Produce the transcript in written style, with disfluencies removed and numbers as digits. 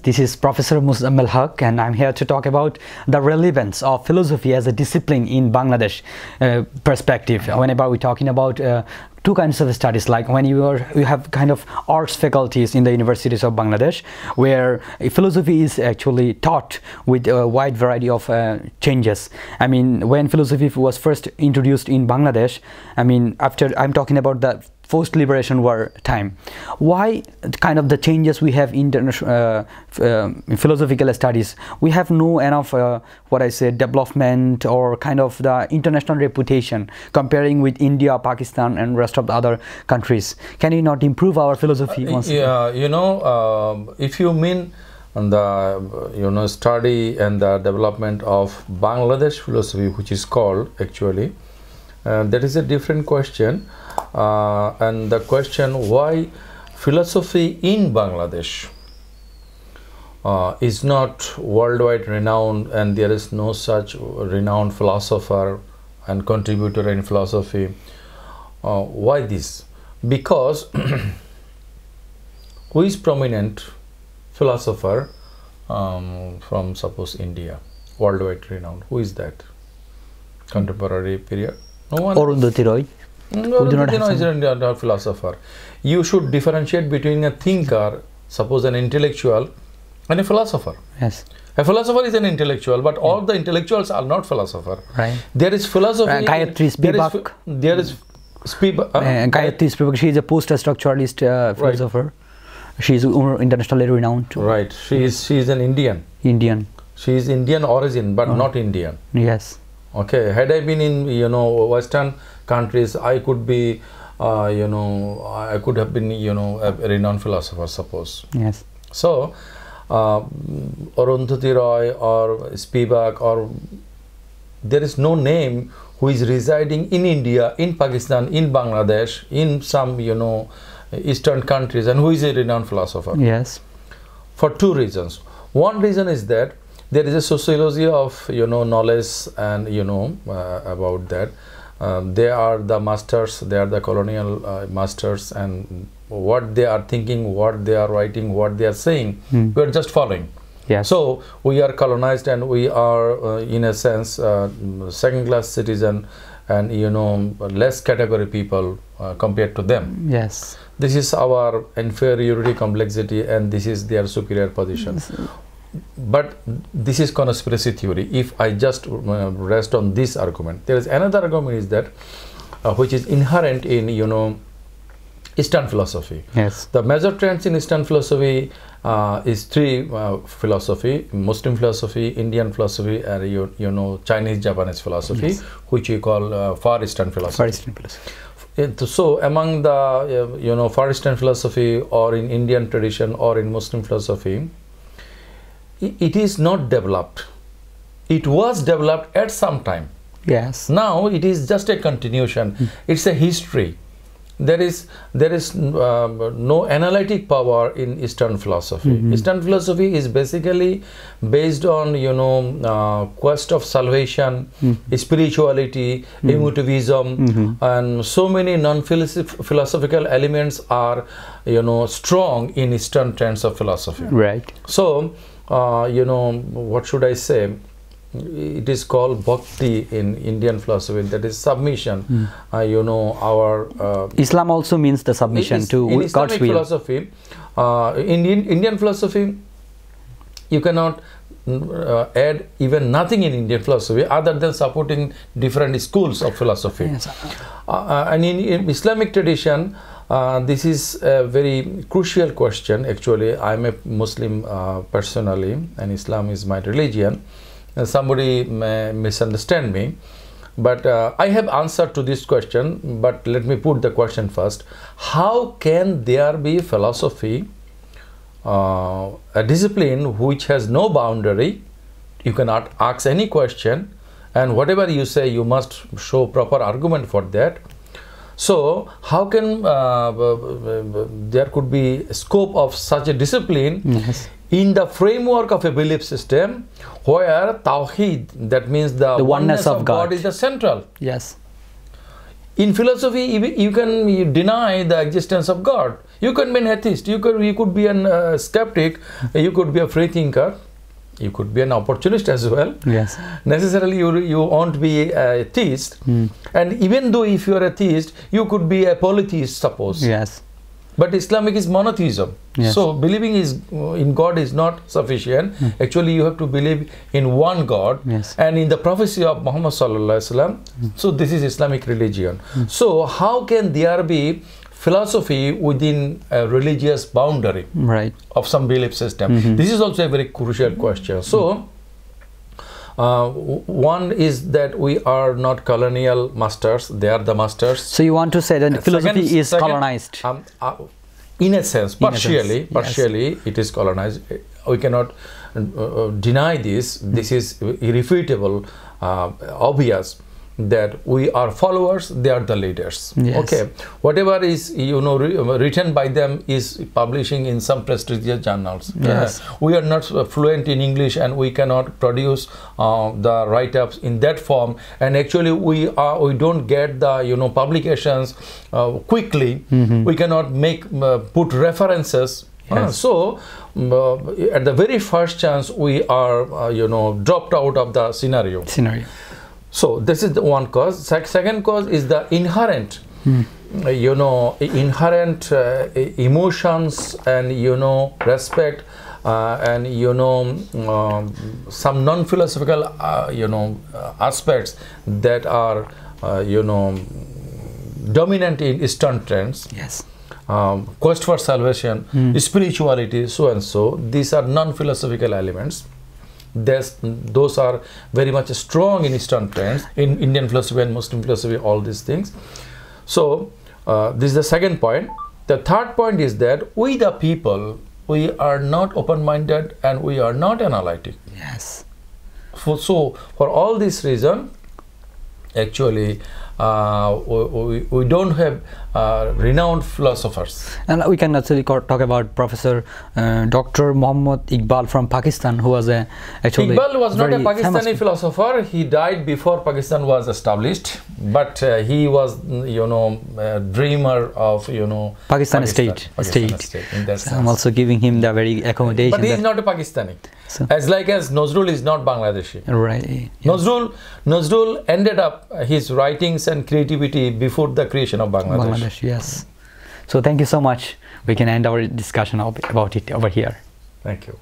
this is Professor Muzzammil Haq, and I'm here to talk about the relevance of philosophy as a discipline in Bangladesh perspective. Whenever we're talking about two kinds of studies, like when you have kind of arts faculties in the universities of Bangladesh, where philosophy is actually taught with a wide variety of changes. I mean, when philosophy was first introduced in Bangladesh, I mean, after I'm talking about the post-liberation war time, why kind of the changes we have in philosophical studies, we have no enough what I say development or kind of the international reputation comparing with India, Pakistan and rest of the other countries. Can we not improve our philosophy? Yeah, you know, if you mean the study and the development of Bangladesh philosophy, which is called actually, that is a different question. And the question why philosophy in Bangladesh is not worldwide renowned, and there is no such renowned philosopher and contributor in philosophy. Why this? Because who is prominent philosopher from suppose India, worldwide renowned? Who is that? Contemporary period? No one. Arundhati Roy. No, is a philosopher. You should differentiate between a thinker, suppose an intellectual, and a philosopher. Yes. A philosopher is an intellectual, but all the intellectuals are not philosopher. Right. There is philosophy. Gayatri Spivak. There is Spivak. Gayatri Spivak. She is a post-structuralist philosopher. Right. She is internationally renowned. Right. She is an Indian. Indian. She is Indian origin, but not Indian. Yes. Okay. Had I been in Western countries, I could be I could have been a renowned philosopher, suppose. Yes. So Arundhati Roy or Spivak, or there is no name who is residing in India, in Pakistan, in Bangladesh, in some eastern countries, and who is a renowned philosopher. Yes. For two reasons. One reason is that there is a sociology of knowledge and about that. They are the masters, they are the colonial masters, and what they are thinking, what they are writing, what they are saying, we are just following. Yes. So we are colonized, and we are in a sense second-class citizen, and less category people compared to them. Yes. This is our inferiority complexity, and this is their superior position. Yes. But this is conspiracy theory. If I just rest on this argument, there is another argument is that which is inherent in Eastern philosophy. Yes. The major trends in Eastern philosophy is three philosophy: Muslim philosophy, Indian philosophy, and Chinese Japanese philosophy, yes, which we call Far Eastern philosophy. Far Eastern philosophy. So among the Far Eastern philosophy, or in Indian tradition, or in Muslim philosophy, it is not developed. It was developed at some time. Yes. Now it is just a continuation. It's a history. There is no analytic power in Eastern philosophy. Eastern philosophy is basically based on quest of salvation, spirituality, emotivism, and so many non-philosophical elements are strong in Eastern trends of philosophy. Right. So what should I say? It is called bhakti in Indian philosophy, that is submission. Our Islam also means the submission to in God's Islamic will. philosophy, in Indian philosophy, you cannot add even nothing in Indian philosophy other than supporting different schools of philosophy. Yes. And in Islamic tradition, this is a very crucial question. Actually, I am a Muslim personally, and Islam is my religion. Somebody may misunderstand me, but I have answer to this question, but let me put the question first. How can there be philosophy, a discipline which has no boundary? You cannot ask any question, and whatever you say, you must show proper argument for that. So how can there could be scope of such a discipline? Yes. In the framework of a belief system where Tawheed, that means the oneness of God, is the central. Yes. In philosophy, you can deny the existence of God. You can be an atheist, you could be an skeptic, you could be a free thinker, you could be an opportunist as well. Yes. Necessarily you won't be a theist. And even though if you are a theist, you could be a polytheist, suppose. Yes. But Islamic is monotheism. Yes. So believing in God is not sufficient. Actually, you have to believe in one God. Yes. And in the prophecy of Muhammad sallallahu alaihi wasallam. So this is Islamic religion. So how can there be philosophy within a religious boundary of some belief system? This is also a very crucial question. So one is that we are not colonial masters, they are the masters. So you want to say that philosophy is colonized? In a sense, partially it is colonized. We cannot deny this. This is irrefutable, obvious, that we are followers, they are the leaders. Yes. Okay, whatever is written by them is publishing in some prestigious journals. Yes. We are not fluent in English and we cannot produce the write-ups in that form, and actually we don't get the publications quickly. We cannot put references. Yes. So at the very first chance we are dropped out of the scenario. So this is the one cause. Second cause is the inherent, inherent emotions and respect and some non-philosophical aspects that are dominant in Eastern trends. Yes. Quest for salvation, spirituality, so and so. These are non-philosophical elements. Those are very much strong in Eastern trends, in Indian philosophy and Muslim philosophy, all these things. So this is the second point. The third point is that we the people, we are not open-minded and we are not analytic. Yes. So for all this reason, actually we don't have renowned philosophers. And we can actually talk about Professor Dr. Muhammad Iqbal from Pakistan, who was actually Iqbal was not a Pakistani philosopher. He died before Pakistan was established, but he was a dreamer of Pakistan state. In that sense. I'm also giving him the very accommodation. But he is not a Pakistani. So, as Nazrul is not Bangladeshi. Right. Yes. Nazrul ended up his writings and creativity before the creation of Bangladesh. Yes. So thank you so much. We can end our discussion about it over here. Thank you.